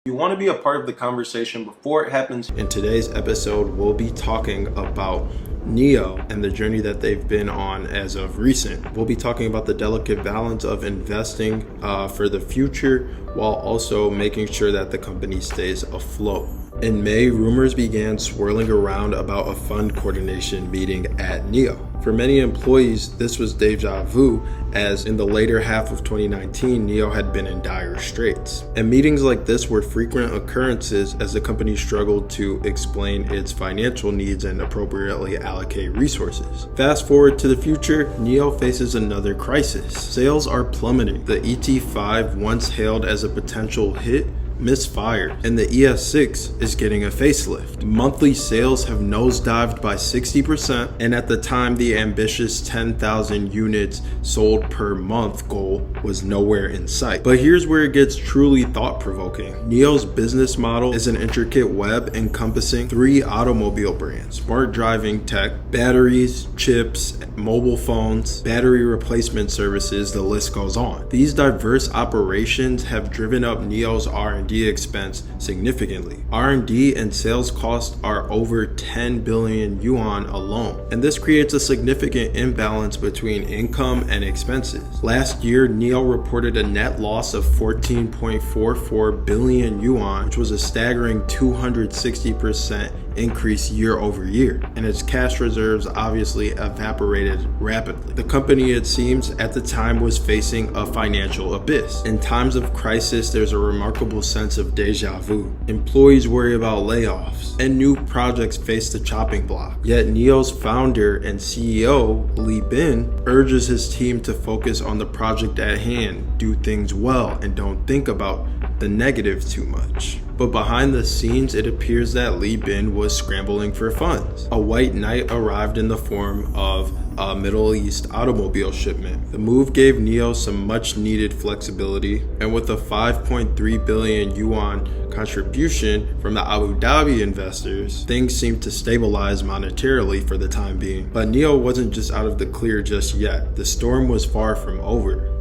You want to be a part of the conversation before it happens. In today's episode, we'll be talking about NIO and the journey that they've been on as of recent. We'll be talking about the delicate balance of investing for the future while also making sure that the company stays afloat. In May, rumors began swirling around about a fund coordination meeting at NIO. For many employees, this was deja vu, as in the later half of 2019, NIO had been in dire straits. And meetings like this were frequent occurrences as the company struggled to explain its financial needs and appropriately allocate resources. Fast forward to the future, NIO faces another crisis. Sales are plummeting. The ET5, once hailed as a potential hit, misfired, and the ES6 is getting a facelift. Monthly sales have nosedived by 60%, and at the time the ambitious 10,000 units sold per month goal was nowhere in sight. But here's where it gets truly thought-provoking. NIO's business model is an intricate web encompassing 3 automobile brands: smart driving tech, batteries, chips, mobile phones, battery replacement services, the list goes on. These diverse operations have driven up NIO's R&D expense significantly. R&D and sales costs are over 10 billion yuan alone, and this creates a significant imbalance between income and expenses. Last year, NIO reported a net loss of 14.44 billion yuan, which was a staggering 260% increase year over year, and its cash reserves obviously evaporated rapidly. The company, it seems, at the time was facing a financial abyss. In times of crisis, there's a remarkable sense of deja vu. Employees worry about layoffs, and new projects face the chopping block. Yet NIO's founder and CEO, Li Bin, urges his team to focus on the project at hand, do things well, and don't think about the negative too much. But behind the scenes, it appears that Li Bin was scrambling for funds. A white knight arrived in the form of a Middle East automobile shipment. The move gave NIO some much needed flexibility, and with a 5.3 billion yuan contribution from the Abu Dhabi investors, things seemed to stabilize monetarily for the time being. But NIO wasn't just out of the clear just yet. The storm was far from over.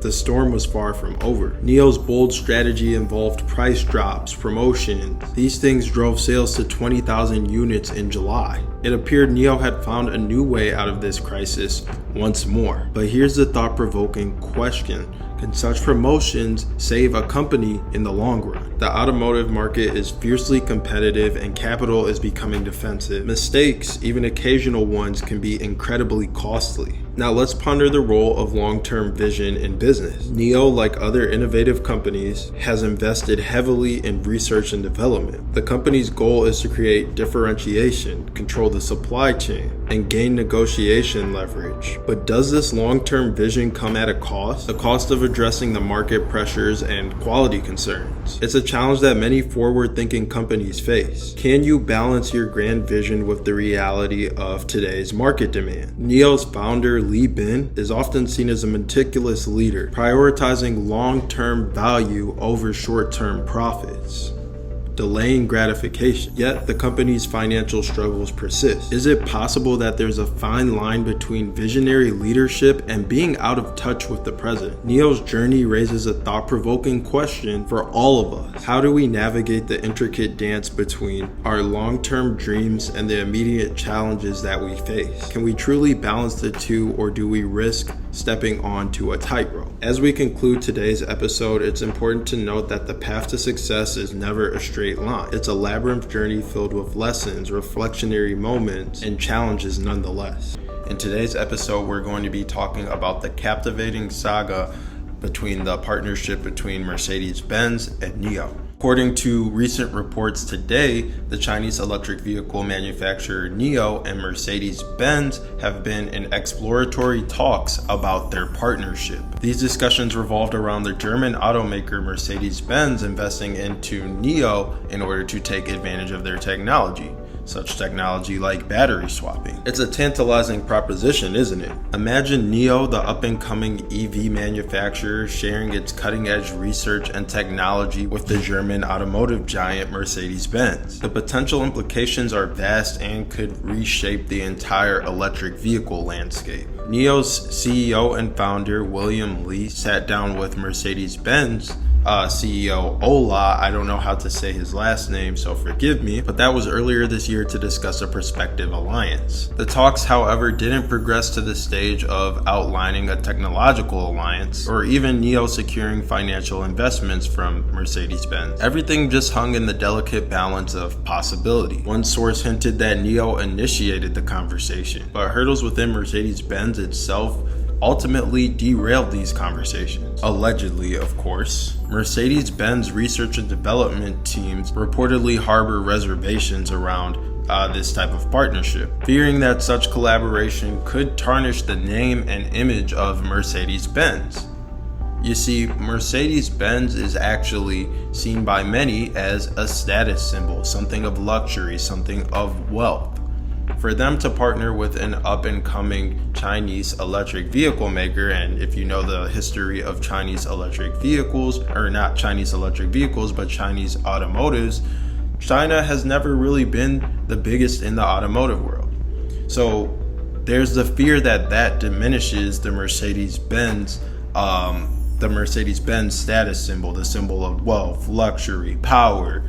NIO's bold strategy involved price drops, promotions. These things drove sales to 20,000 units in July. It appeared NIO had found a new way out of this crisis once more. But here's the thought-provoking question. Can such promotions save a company in the long run? The automotive market is fiercely competitive and capital is becoming defensive. Mistakes, even occasional ones, can be incredibly costly. Now let's ponder the role of long-term vision in business. NIO, like other innovative companies, has invested heavily in research and development. The company's goal is to create differentiation, control the supply chain, and gain negotiation leverage. But does this long-term vision come at a cost? The cost of addressing the market pressures and quality concerns. It's a challenge that many forward-thinking companies face. Can you balance your grand vision with the reality of today's market demand? NIO's founder, Li Bin, is often seen as a meticulous leader, prioritizing long-term value over short-term profits, delaying gratification. Yet the company's financial struggles persist. Is it possible that there's a fine line between visionary leadership and being out of touch with the present? NIO's journey raises a thought-provoking question for all of us. How do we navigate the intricate dance between our long-term dreams and the immediate challenges that we face? Can we truly balance the two, or do we risk stepping onto a tightrope? As we conclude today's episode, it's important to note that the path to success is never a straight line. It's a labyrinth journey filled with lessons, reflectionary moments, and challenges nonetheless. In today's episode, we're going to be talking about the captivating saga between the partnership between Mercedes-Benz and NIO. According to recent reports today, the Chinese electric vehicle manufacturer NIO and Mercedes-Benz have been in exploratory talks about their partnership. These discussions revolved around the German automaker Mercedes-Benz investing into NIO in order to take advantage of their technology. Such technology like battery swapping. It's a tantalizing proposition, isn't it? Imagine NIO, the up-and-coming EV manufacturer, sharing its cutting-edge research and technology with the German automotive giant Mercedes-Benz. The potential implications are vast and could reshape the entire electric vehicle landscape. NIO's CEO and founder, William Li, sat down with Mercedes-Benz CEO Ola. I don't know how to say his last name, so forgive me, but that was earlier this year to discuss a prospective alliance. The talks, however, didn't progress to the stage of outlining a technological alliance or even NIO securing financial investments from Mercedes-Benz. Everything just hung in the delicate balance of possibility. One source hinted that NIO initiated the conversation, but hurdles within Mercedes-Benz itself ultimately derailed these conversations. Allegedly, of course. Mercedes-Benz research and development teams reportedly harbor reservations around this type of partnership, fearing that such collaboration could tarnish the name and image of Mercedes-Benz. You see, Mercedes-Benz is actually seen by many as a status symbol, something of luxury, something of wealth. For them to partner with an up-and-coming Chinese electric vehicle maker, and if you know the history of Chinese electric vehicles, or not Chinese electric vehicles, but Chinese automotives, China has never really been the biggest in the automotive world. So there's the fear that that diminishes the Mercedes-Benz status symbol, the symbol of wealth, luxury, power,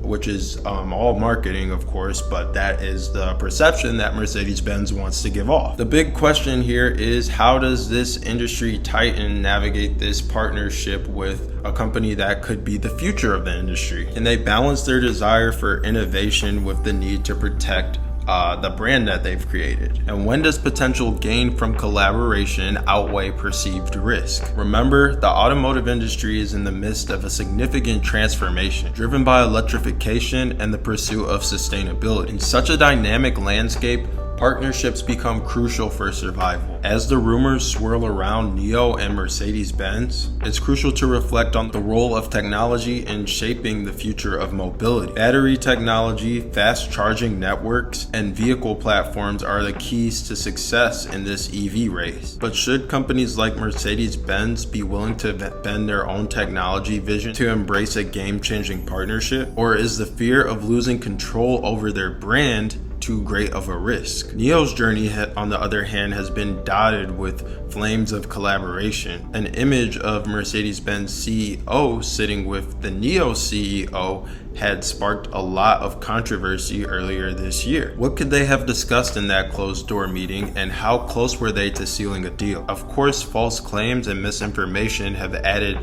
which is all marketing, of course, but that is the perception that Mercedes-Benz wants to give off. The big question here is, how does this industry titan navigate this partnership with a company that could be the future of the industry? And they balance their desire for innovation with the need to protect the brand that they've created? And when does potential gain from collaboration outweigh perceived risk? Remember, the automotive industry is in the midst of a significant transformation driven by electrification and the pursuit of sustainability. In such a dynamic landscape, partnerships become crucial for survival. As the rumors swirl around NIO and Mercedes-Benz, it's crucial to reflect on the role of technology in shaping the future of mobility. Battery technology, fast charging networks, and vehicle platforms are the keys to success in this EV race. But should companies like Mercedes-Benz be willing to bend their own technology vision to embrace a game-changing partnership? Or is the fear of losing control over their brand too great of a risk? NIO's journey, on the other hand, has been dotted with flames of collaboration. An image of Mercedes-Benz CEO sitting with the NIO CEO had sparked a lot of controversy earlier this year. What could they have discussed in that closed door meeting, and how close were they to sealing a deal? Of course, false claims and misinformation have added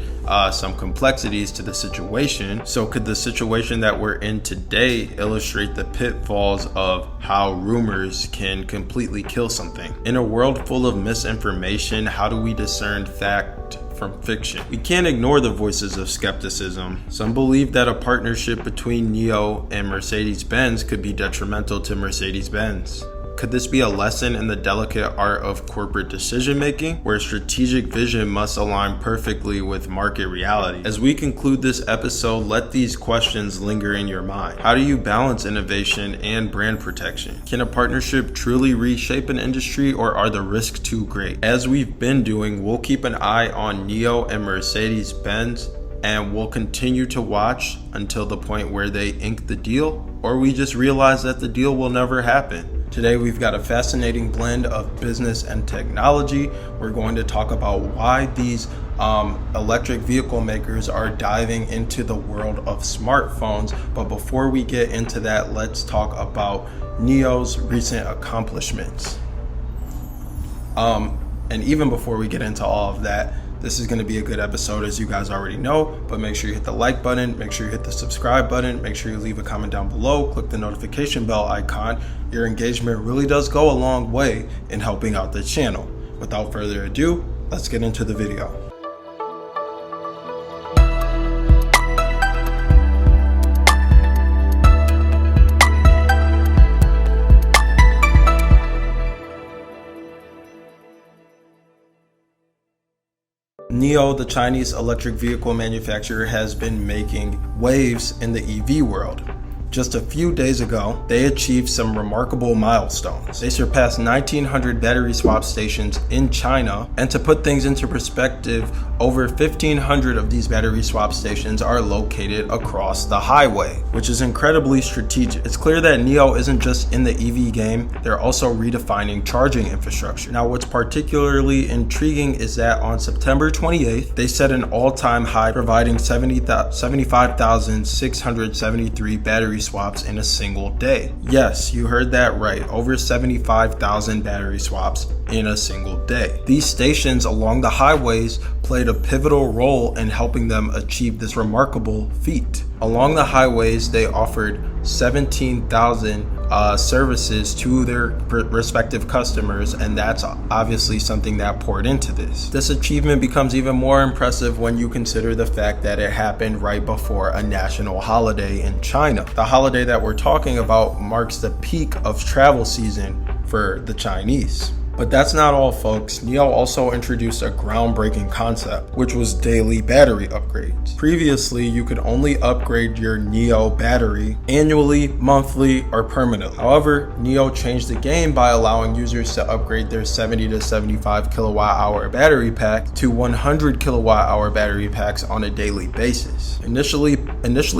some complexities to the situation. So could the situation that we're in today illustrate the pitfalls of how rumors can completely kill something? In a world full of misinformation, how do we discern fact from fiction? We can't ignore the voices of skepticism. Some believe that a partnership between NIO and Mercedes-Benz could be detrimental to Mercedes-Benz. Could this be a lesson in the delicate art of corporate decision-making, where strategic vision must align perfectly with market reality? As we conclude this episode, let these questions linger in your mind. How do you balance innovation and brand protection? Can a partnership truly reshape an industry, or are the risks too great? As we've been doing, we'll keep an eye on NIO and Mercedes-Benz, and we'll continue to watch until the point where they ink the deal, or we just realize that the deal will never happen. Today we've got a fascinating blend of business and technology. We're going to talk about why these electric vehicle makers are diving into the world of smartphones. But before we get into that, let's talk about NIO's recent accomplishments. And even before we get into all of that, this is going to be a good episode, as you guys already know, but make sure you hit the like button, make sure you hit the subscribe button, make sure you leave a comment down below, click the notification bell icon. Your engagement really does go a long way in helping out the channel. Without further ado, let's get into the video. NIO, the Chinese electric vehicle manufacturer, has been making waves in the EV world. Just a few days ago, they achieved some remarkable milestones. They surpassed 1,900 battery swap stations in China, and to put things into perspective, over 1,500 of these battery swap stations are located across the highway, which is incredibly strategic. It's clear that NIO isn't just in the EV game, they're also redefining charging infrastructure. Now, what's particularly intriguing is that on September 28th, they set an all-time high, providing 75,673 battery swaps in a single day. Yes, you heard that right, over 75,000 battery swaps in a single day. These stations along the highways played a pivotal role in helping them achieve this remarkable feat. Along the highways, they offered 17,000 services to their respective customers, and that's obviously something that poured into this. This achievement becomes even more impressive when you consider the fact that it happened right before a national holiday in China. The holiday that we're talking about marks the peak of travel season for the Chinese. But that's not all, folks. NIO also introduced a groundbreaking concept, which was daily battery upgrades. Previously, you could only upgrade your NIO battery annually, monthly, or permanently. However, NIO changed the game by allowing users to upgrade their 70 to 75 kilowatt hour battery pack to 100 kilowatt hour battery packs on a daily basis. Initially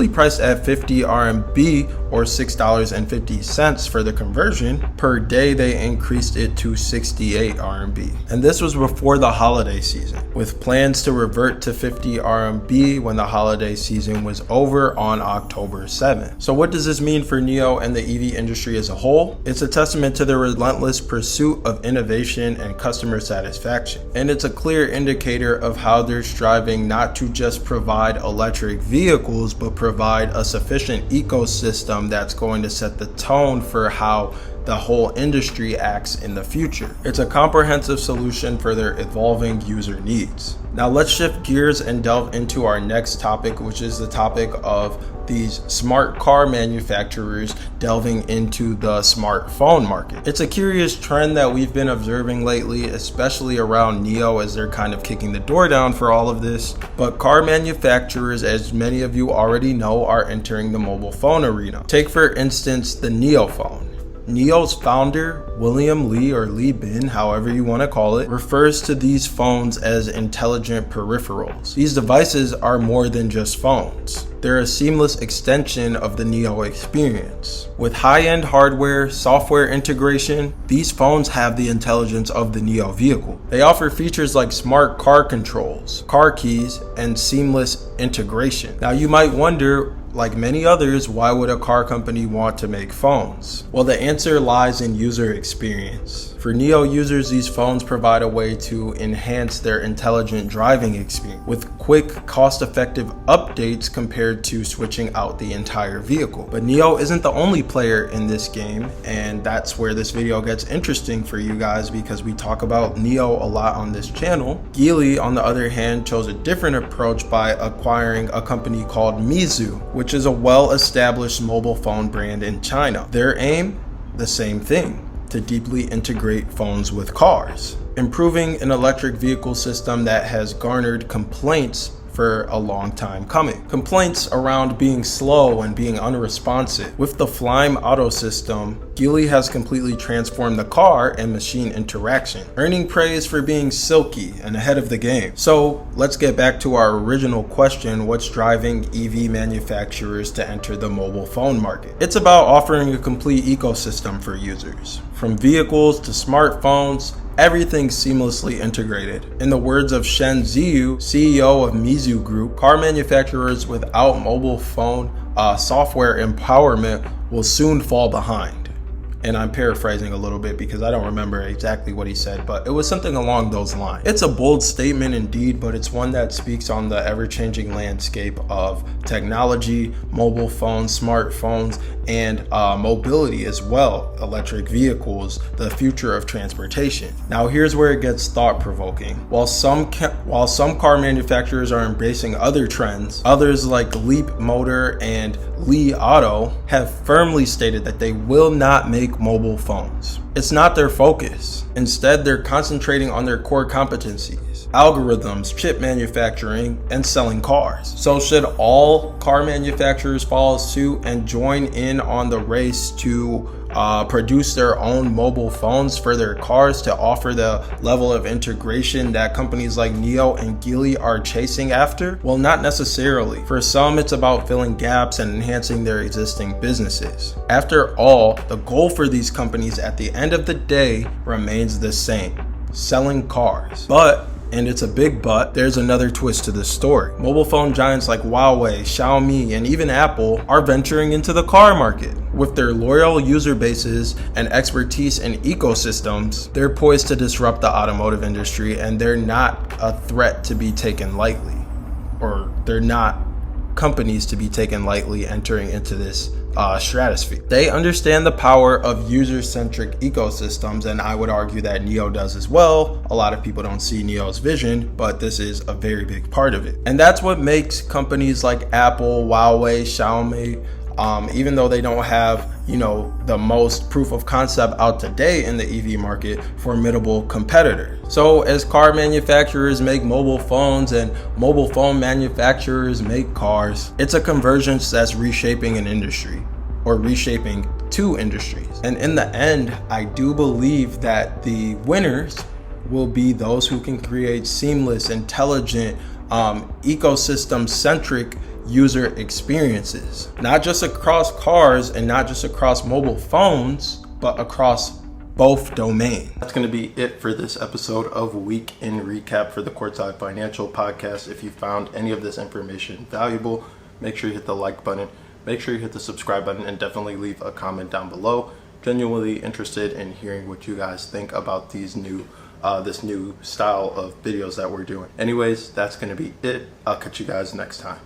priced at 50 RMB or $6.50 for the conversion, per day they increased it to 68 RMB. And this was before the holiday season, with plans to revert to 50 RMB when the holiday season was over on October 7th. So what does this mean for NIO and the EV industry as a whole? It's a testament to their relentless pursuit of innovation and customer satisfaction. And it's a clear indicator of how they're striving not to just provide electric vehicles, but provide a sufficient ecosystem that's going to set the tone for how the whole industry acts in the future. It's a comprehensive solution for their evolving user needs. Now let's shift gears and delve into our next topic, which is the topic of these smart car manufacturers delving into the smartphone market. It's a curious trend that we've been observing lately, especially around NIO as they're kind of kicking the door down for all of this. But car manufacturers, as many of you already know, are entering the mobile phone arena. Take for instance the NIO phone. NIO's founder, William Li, or Li Bin, however you want to call it, refers to these phones as intelligent peripherals. These devices are more than just phones. They're a seamless extension of the NIO experience. With high-end hardware, software integration, these phones have the intelligence of the NIO vehicle. They offer features like smart car controls, car keys, and seamless integration. Now you might wonder, like many others, why would a car company want to make phones? Well, the answer lies in user experience. For NIO users, these phones provide a way to enhance their intelligent driving experience with quick, cost-effective updates compared to switching out the entire vehicle. But NIO isn't the only player in this game, and that's where this video gets interesting for you guys because we talk about NIO a lot on this channel. Geely, on the other hand, chose a different approach by acquiring a company called Meizu, which is a well-established mobile phone brand in China. Their aim? The same thing. To deeply integrate phones with cars, improving an electric vehicle system that has garnered complaints for a long time coming. Complaints around being slow and being unresponsive. With the Flyme Auto system, Geely has completely transformed the car and machine interaction, earning praise for being silky and ahead of the game. So let's get back to our original question: what's driving EV manufacturers to enter the mobile phone market? It's about offering a complete ecosystem for users. From vehicles to smartphones, everything's seamlessly integrated. In the words of Shen Ziyu, CEO of Meizu Group, car manufacturers without mobile phone software empowerment will soon fall behind. And I'm paraphrasing a little bit because I don't remember exactly what he said, but it was something along those lines. It's a bold statement indeed, but it's one that speaks on the ever-changing landscape of technology, mobile phones, smartphones, and mobility as well, electric vehicles, the future of transportation. Now here's where it gets thought-provoking. While some car manufacturers are embracing other trends, others like Leap Motor and Li Auto have firmly stated that they will not make mobile phones. It's not their focus. Instead, they're concentrating on their core competencies: algorithms, chip manufacturing, and selling cars. So should all car manufacturers follow suit and join in on the race to produce their own mobile phones for their cars to offer the level of integration that companies like NIO and Geely are chasing after? Well, not necessarily. For some, it's about filling gaps and enhancing their existing businesses. After all, the goal for these companies at the end of the day remains the same: selling cars. But, and it's a big but, there's another twist to this story. Mobile phone giants like Huawei, Xiaomi, and even Apple are venturing into the car market. With their loyal user bases and expertise in ecosystems, they're poised to disrupt the automotive industry, and they're not a threat to be taken lightly. Or they're not companies to be taken lightly entering into this stratosphere. They understand the power of user-centric ecosystems, and I would argue that NIO does as well. A lot of people don't see NIO's vision, but this is a very big part of it. And that's what makes companies like Apple, Huawei, Xiaomi, even though they don't have, the most proof of concept out today in the EV market, formidable competitors. So as car manufacturers make mobile phones and mobile phone manufacturers make cars, it's a convergence that's reshaping an industry, or reshaping two industries. And in the end, I do believe that the winners will be those who can create seamless, intelligent, ecosystem-centric user experiences, not just across cars and not just across mobile phones, but across both domains. That's going to be it for this episode of Week in Recap for the Courtside Financial Podcast. If you found any of this information valuable, make sure you hit the like button, make sure you hit the subscribe button, and definitely leave a comment down below. Genuinely interested in hearing what you guys think about these this new style of videos that we're doing. Anyways, that's going to be it. I'll catch you guys next time.